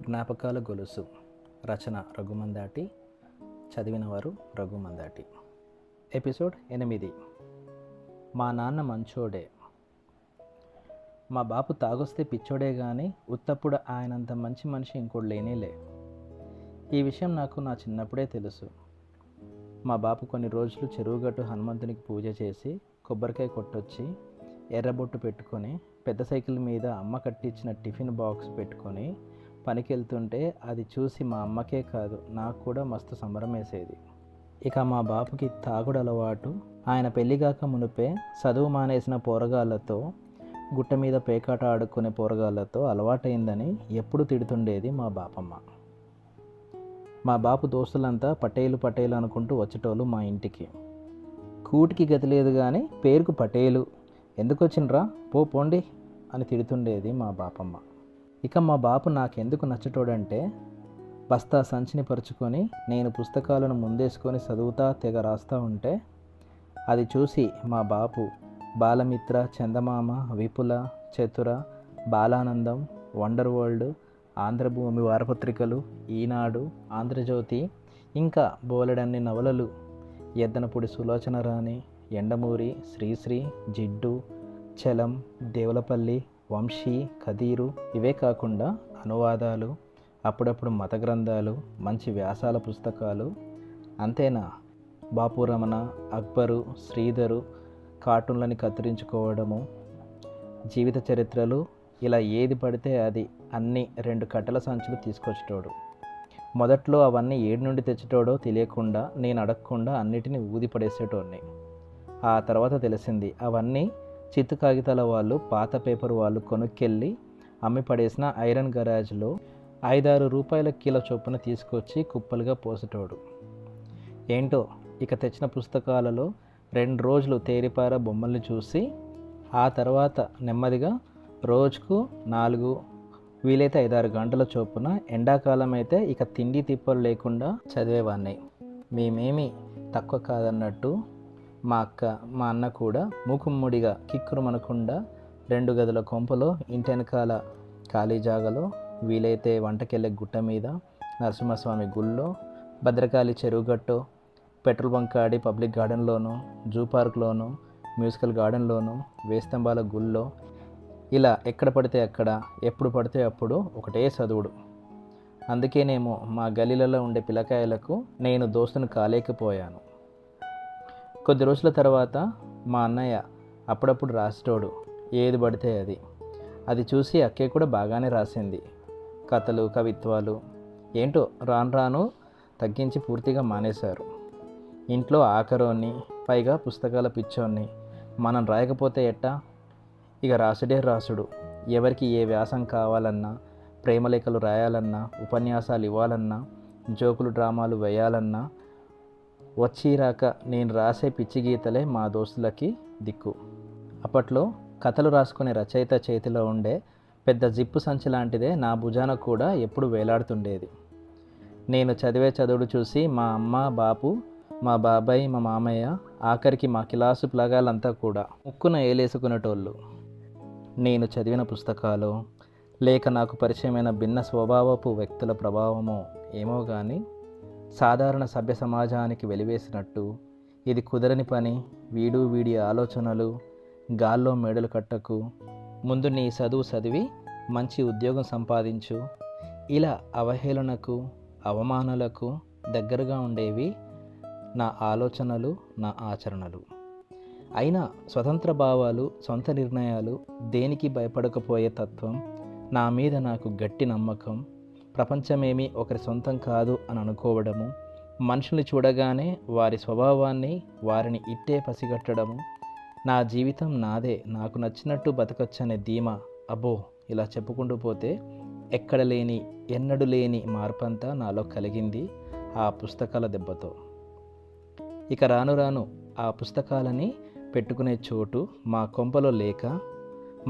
జ్ఞాపకాల గొలుసు. రచన రఘుమందాటి. చదివినవారు రఘుమందాటి. ఎపిసోడ్ 8. మా నాన్న మంచోడే. మా బాపు తాగొస్తే పిచ్చోడే కానీ ఉత్తప్పుడు ఆయనంత మంచి మనిషి ఇంకోటి లేనేలే. ఈ విషయం నాకు నా చిన్నప్పుడే తెలుసు. మా బాపు కొన్ని రోజులు చెరువుగట్టు హనుమంతునికి పూజ చేసి కొబ్బరికాయ కొట్టొచ్చి ఎర్రబొట్టు పెట్టుకొని పెద్ద సైకిల్ మీద అమ్మ కట్టించిన టిఫిన్ బాక్స్ పెట్టుకొని పనికి వెళ్తుంటే అది చూసి మా అమ్మకే కాదు నాకు కూడా మస్తు సంబరం వేసేది. ఇక మా బాపుకి తాగుడు అలవాటు. ఆయన పెళ్ళిగాక మునిపే చదువు మానేసిన పోరగాళ్ళతో గుట్ట మీద పేకాట ఆడుకునే పోరగాళ్ళతో అలవాటైందని ఎప్పుడు తిడుతుండేది మా బాపమ్మ. మా బాపు దోస్తులంతా పటేలు అనుకుంటూ వచ్చేటోళ్ళు మా ఇంటికి. కూటికి గతి లేదు కానీ పేరుకు పటేలు, ఎందుకు వచ్చిండ్రా పోండి అని తిడుతుండేది మా బాపమ్మ. ఇక మా బాపు నాకెందుకు నచ్చటోడంటే బస్తా సంచిని పరుచుకొని నేను పుస్తకాలను ముందేసుకొని చదువుతా తెగ రాస్తూ ఉంటే అది చూసి మా బాపు బాలమిత్ర, చందమామ, విపుల, చతుర, బాలానందం, వండర్ వరల్డ్, ఆంధ్రభూమి వారపత్రికలు, ఈనాడు, ఆంధ్రజ్యోతి ఇంకా బోలెడన్ని నవలలు, ఎద్దనపూడి సులోచన రాణి, ఎండమూరి, శ్రీశ్రీ, జిడ్డు, చలం, దేవులపల్లి, వంశీ, ఖదీరు, ఇవే కాకుండా అనువాదాలు, అప్పుడప్పుడు మత గ్రంథాలు, మంచి వ్యాసాల పుస్తకాలు. అంతేనా, బాపు రమణ, అక్బరు, శ్రీధరు కార్టూన్లని కత్తిరించుకోవడము, జీవిత చరిత్రలు, ఇలా ఏది పడితే అది అన్నీ 2 కట్టల సంచులు తీసుకొచ్చేటోడు. మొదట్లో అవన్నీ ఏడు నుండి తెచ్చేటోడో తెలియకుండా నేను అడగకుండా అన్నిటినీ ఊది పడేసేటోడిని. ఆ తర్వాత తెలిసింది అవన్నీ చిత్తు కాగితాల వాళ్ళు, పాత పేపర్ వాళ్ళు కొనుక్కెళ్ళి అమ్మి పడేసిన ఐరన్ గరాజ్లో 5-6 రూపాయల కిలో చొప్పున తీసుకొచ్చి కుప్పలుగా పోసేటోడు. ఏంటో ఇక తెచ్చిన పుస్తకాలలో 2 రోజులు తేరిపార బొమ్మల్ని చూసి ఆ తర్వాత నెమ్మదిగా రోజుకు 4, వీలైతే 5-6 గంటల చొప్పున ఎండాకాలం అయితే ఇక తిండి తిప్పలు లేకుండా చదివేవాడిని. మేమేమీ తక్కువ కాదన్నట్టు మా అక్క, మా అన్న కూడా మూకుమ్మడిగా కిక్కురుమనకుండా 2 గదుల కొంపలో, ఇంటి వెనకాల ఖాళీ జాగలో, వీలైతే వంటకెళ్ళే గుట్ట మీద, నరసింహస్వామి గుళ్ళో, భద్రకాళి చెరువుగట్టో, పెట్రోల్ బంక్ ఆడి పబ్లిక్ గార్డెన్లోనూ, జూ పార్క్లోనూ, మ్యూజికల్ గార్డెన్లోనూ, వేస్తంబాల గుళ్ళో, ఇలా ఎక్కడ పడితే అక్కడ, ఎప్పుడు పడితే అప్పుడు ఒకటే చదువుడు. అందుకేనేమో మా గలీలలో ఉండే పిల్లకాయలకు నేను దోస్తును కాలేకపోయాను. కొద్ది రోజుల తర్వాత మా అన్నయ్య అప్పుడప్పుడు రాసేటోడు, ఏది పడితే అది చూసి అక్కే కూడా బాగానే రాసింది. కథలు, కవిత్వాలు ఏంటో రాను తగ్గించి పూర్తిగా మానేశారు. ఇంట్లో ఆఖరోని, పైగా పుస్తకాల పిచ్చోన్ని. మనం రాయకపోతే ఎట్టా? ఇక రాసుడే రాసుడు. ఎవరికి ఏ వ్యాసం కావాలన్నా, ప్రేమలేఖలు రాయాలన్నా, ఉపన్యాసాలు ఇవ్వాలన్నా, జోకులు డ్రామాలు వేయాలన్నా వచ్చిరాక నేను రాసే పిచ్చి గీతలే మా దోస్తులకి దిక్కు. అప్పట్లో కథలు రాసుకునే రచయిత చేతిలో ఉండే పెద్ద జిప్పు సంచి లాంటిదే నా భుజాన కూడా ఎప్పుడు వేలాడుతుండేది. నేను చదివే చదువుడు చూసి మా అమ్మ, బాపు, మా బాబాయ్, మా మామయ్య, ఆఖరికి మా క్లాసు ప్లగాలంతా కూడా ముక్కున ఏలేసుకునేటోళ్ళు. నేను చదివిన పుస్తకాలు లేక నాకు పరిచయమైన భిన్న స్వభావపు వ్యక్తుల ప్రభావమో ఏమో కానీ సాధారణ సభ్య సమాజానికి వెలివేసినట్టు, ఇది కుదరని పని, వీడి ఆలోచనలు, గాల్లో మేడలు కట్టకు, ముందు నీ చదువు చదివి మంచి ఉద్యోగం సంపాదించు, ఇలా అవహేళనకు, అవమానాలకు దగ్గరగా ఉండేవి నా ఆలోచనలు, నా ఆచరణలు. అయినా స్వతంత్ర భావాలు, సొంత నిర్ణయాలు, దేనికి భయపడకపోయే తత్వం, నా మీద నాకు గట్టి నమ్మకం, ప్రపంచమేమీ ఒకరి సొంతం కాదు అని అనుకోవడము, మనుషుల్ని చూడగానే వారి స్వభావాన్ని, వారిని ఇట్టే పసిగట్టడము, నా జీవితం నాదే, నాకు నచ్చినట్టు బతకచ్చనే ధీమా, అబ్బో ఇలా చెప్పుకుంటూ పోతే ఎక్కడ లేని, ఎన్నడూ లేని మార్పంతా నాలో కలిగింది ఆ పుస్తకాల దెబ్బతో. ఇక రాను ఆ పుస్తకాలని పెట్టుకునే చోటు మా కొంపలో లేక,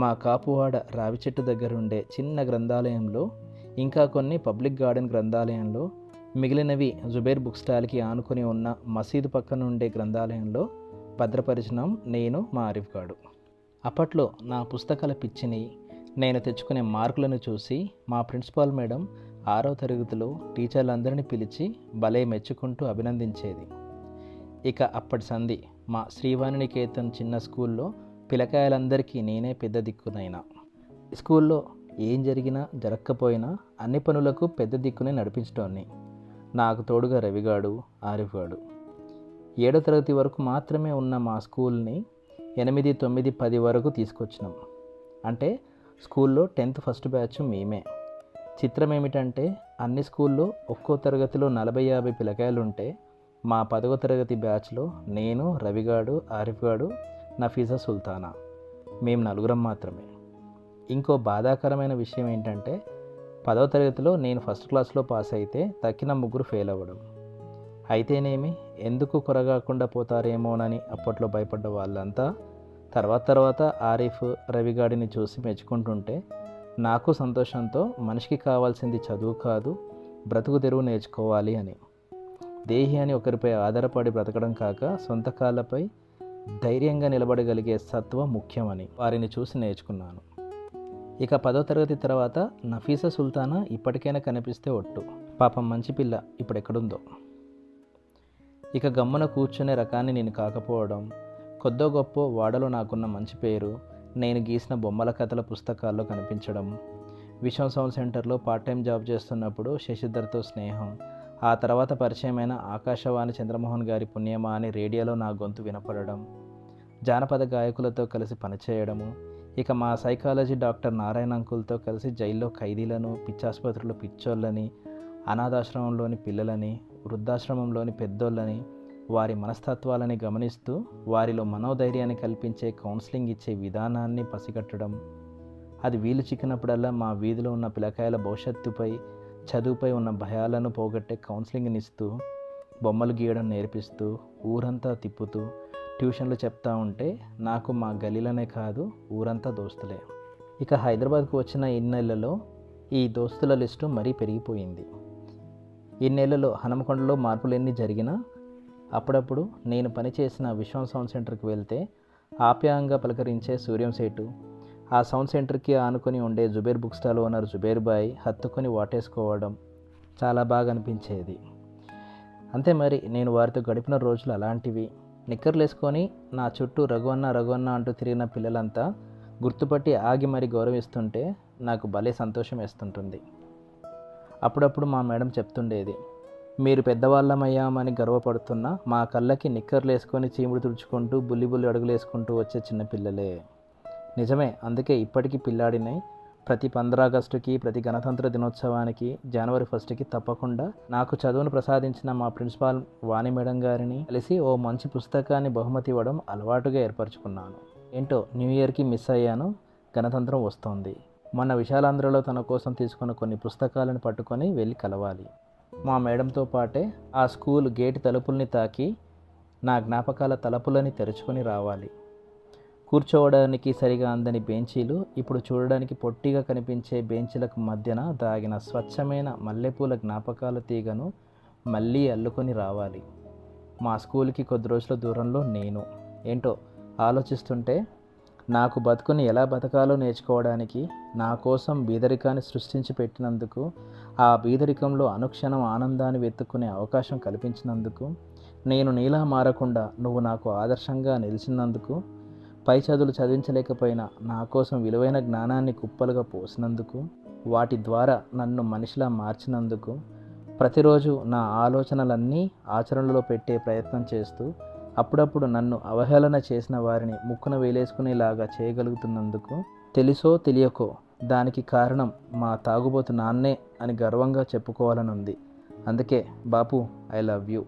మా కాపువాడ రావి చెట్టు దగ్గరుండే చిన్న గ్రంథాలయంలో, ఇంకా కొన్ని పబ్లిక్ గార్డెన్ గ్రంథాలయంలో, మిగిలినవి జుబేర్ బుక్ స్టాల్కి ఆనుకొని ఉన్న మసీదు పక్కన ఉండే గ్రంథాలయంలో భద్రపరిచినాం నేను, మా ఆరిఫ్ గాడు. అప్పట్లో నా పుస్తకాల పిచ్చిని, నేను తెచ్చుకునే మార్కులను చూసి మా ప్రిన్సిపాల్ మేడం 6వ తరగతిలో టీచర్లందరినీ పిలిచి భలే మెచ్చుకుంటూ అభినందించేది. ఇక అప్పటి సంధి మా శ్రీవాణినికేతన్ చిన్న స్కూల్లో పిల్లకాయలందరికీ నేనే పెద్ద దిక్కునైనా. స్కూల్లో ఏం జరిగినా జరగకపోయినా అన్ని పనులకు పెద్ద దిక్కునే నడిపించడాన్ని. నాకు తోడుగా రవిగాడు, ఆరిఫ్గాడు. 7వ తరగతి వరకు మాత్రమే ఉన్న మా స్కూల్ని 8, 9, 10 వరకు తీసుకొచ్చినాం. అంటే స్కూల్లో 10th ఫస్ట్ బ్యాచ్ మేమే. చిత్రం ఏమిటంటే అన్ని స్కూల్లో ఒక్కో తరగతిలో 40-50 పిల్లకాయలు ఉంటే మా 10వ తరగతి బ్యాచ్లో నేను, రవిగాడు, ఆరిఫ్గాడు, నఫీసా, సుల్తానా మేము 4 మాత్రమే. ఇంకో బాధాకరమైన విషయం ఏంటంటే 10వ తరగతిలో నేను ఫస్ట్ క్లాస్లో పాస్ అయితే తక్కిన 3 ఫెయిల్ అవ్వడం. అయితేనేమి ఎందుకు కొరగాకుండా పోతారేమోనని అప్పట్లో భయపడ్డ వాళ్ళంతా తర్వాత ఆరిఫ్, రవిగాడిని చూసి మెచ్చుకుంటుంటే నాకు సంతోషంతో మనిషికి కావాల్సింది చదువు కాదు, బ్రతుకు తెరువు నేర్చుకోవాలి అని. దేహి అని ఒకరిపై ఆధారపడి బ్రతకడం కాక సొంత కాళ్ళపై ధైర్యంగా నిలబడగలిగే సత్వం ముఖ్యమని వారిని చూసి నేర్చుకున్నాను. ఇక 10వ తరగతి తర్వాత నఫీసా, సుల్తానా ఇప్పటికైనా కనిపిస్తే ఒట్టు. పాపం మంచి పిల్ల ఇప్పుడు ఎక్కడుందో. ఇక గమ్మున కూర్చునే రకాన్ని నేను కాకపోవడం, కొద్దో గొప్ప వాడలో నాకున్న మంచి పేరు నేను గీసిన బొమ్మల కథల పుస్తకాల్లో కనిపించడం, విశ్వం సౌండ్ సెంటర్లో పార్ట్ టైం జాబ్ చేస్తున్నప్పుడు శశిధర్తో స్నేహం, ఆ తర్వాత పరిచయమైన ఆకాశవాణి చంద్రమోహన్ గారి పుణ్యమా అని రేడియోలో నా గొంతు వినపడడం, జానపద గాయకులతో కలిసి పనిచేయడము, ఇక మా సైకాలజీ డాక్టర్ నారాయణ అంకుల్తో కలిసి జైల్లో ఖైదీలను, పిచ్చాసుపత్రులు పిచ్చోళ్ళని, అనాథాశ్రమంలోని పిల్లలని, వృద్ధాశ్రమంలోని పెద్దోళ్ళని, వారి మనస్తత్వాలని గమనిస్తూ వారిలో మనోధైర్యాన్ని కల్పించే కౌన్సిలింగ్ ఇచ్చే విధానాన్ని పసిగట్టడం, అది వీలు చిక్కినప్పుడల్లా మా వీధిలో ఉన్న పిల్లకాయల భవిష్యత్తుపై, చదువుపై ఉన్న భయాలను పోగొట్టే కౌన్సిలింగ్ని ఇస్తూ, బొమ్మలు గీయడం నేర్పిస్తూ, ఊరంతా తిప్పుతూ ట్యూషన్లు చెప్తా ఉంటే నాకు మా గలీలనే కాదు ఊరంతా దోస్తులే. ఇక హైదరాబాద్కు వచ్చిన ఇన్నేళ్లలో ఈ దోస్తుల లిస్టు మరీ పెరిగిపోయింది. ఇన్నేళ్లలో హనుమకొండలో మార్పులు ఎన్ని జరిగినా అప్పుడప్పుడు నేను పనిచేసిన విశ్వం సౌండ్ సెంటర్కి వెళ్తే ఆప్యాయంగా పలకరించే సూర్యం సేటు, ఆ సౌండ్ సెంటర్కి ఆనుకొని ఉండే Zubair book stall owner Zubair bhai హత్తుకొని వాటేసుకోవడం చాలా బాగా అనిపించేది. అంతే మరి నేను వారితో గడిపిన రోజులు అలాంటివి. నిక్కర్లు వేసుకొని నా చుట్టూ రఘువన్న అంటూ తిరిగిన పిల్లలంతా గుర్తుపట్టి ఆగి మరి గౌరవిస్తుంటే నాకు భలే సంతోషం వేస్తుంటుంది. అప్పుడప్పుడు మా మేడం చెప్తుండేది, మీరు పెద్దవాళ్ళమయ్యామని గర్వపడుతున్నా మా కళ్ళకి నిక్కర్లు వేసుకొని చీముడు తుడుచుకుంటూ బుల్లి అడుగులు వేసుకుంటూ వచ్చే చిన్నపిల్లలే. నిజమే, అందుకే ఇప్పటికీ పిల్లాడినై ప్రతి 15 ఆగస్టుకి, ప్రతి గణతంత్ర దినోత్సవానికి, జనవరి 1కి తప్పకుండా నాకు చదువును ప్రసాదించిన మా ప్రిన్సిపాల్ వాణి మేడం గారిని కలిసి ఓ మంచి పుస్తకాన్ని బహుమతి ఇవ్వడం అలవాటుగా ఏర్పరచుకున్నాను. ఏంటో న్యూ ఇయర్కి మిస్ అయ్యాను, గణతంత్రం వస్తోంది. మొన్న విశాలాంధ్రలో తన కోసం తీసుకున్న కొన్ని పుస్తకాలను పట్టుకొని వెళ్ళి కలవాలి. మా మేడంతో పాటే ఆ స్కూల్ గేటు తలుపుల్ని తాకి నా జ్ఞాపకాల తలుపులని తెరుచుకొని రావాలి. కూర్చోవడానికి సరిగా అందని బెంచీలు ఇప్పుడు చూడడానికి పొట్టిగా కనిపించే బెంచీలకు మధ్యన దాగిన స్వచ్ఛమైన మల్లెపూల జ్ఞాపకాల తీగను మళ్ళీ అల్లుకొని రావాలి. మా స్కూల్కి కొద్ది రోజుల దూరంలో నేను. ఏంటో ఆలోచిస్తుంటే నాకు బతుకుని ఎలా బతకాలో నేర్చుకోవడానికి, నా కోసం బీదరికాన్ని సృష్టించి పెట్టినందుకు, ఆ బీదరికంలో అనుక్షణం ఆనందాన్ని వెతుక్కునే అవకాశం కల్పించినందుకు, నేను నీలా మారకుండా నువ్వు నాకు ఆదర్శంగా నిలిచినందుకు, పై చదువులు చదివించలేకపోయినా నా కోసం విలువైన జ్ఞానాన్ని కుప్పలుగా పోసినందుకు, వాటి ద్వారా నన్ను మనిషిలా మార్చినందుకు, ప్రతిరోజు నా ఆలోచనలన్నీ ఆచరణలో పెట్టే ప్రయత్నం చేస్తూ అప్పుడప్పుడు నన్ను అవహేళన చేసిన వారిని ముక్కున వేలేసుకునేలాగా చేయగలుగుతున్నందుకు, తెలుసో తెలియకో దానికి కారణం మా తాగుబోతు నాన్నే అని గర్వంగా చెప్పుకోవాలనుంది. అందుకే బాపు, ఐ లవ్ యూ.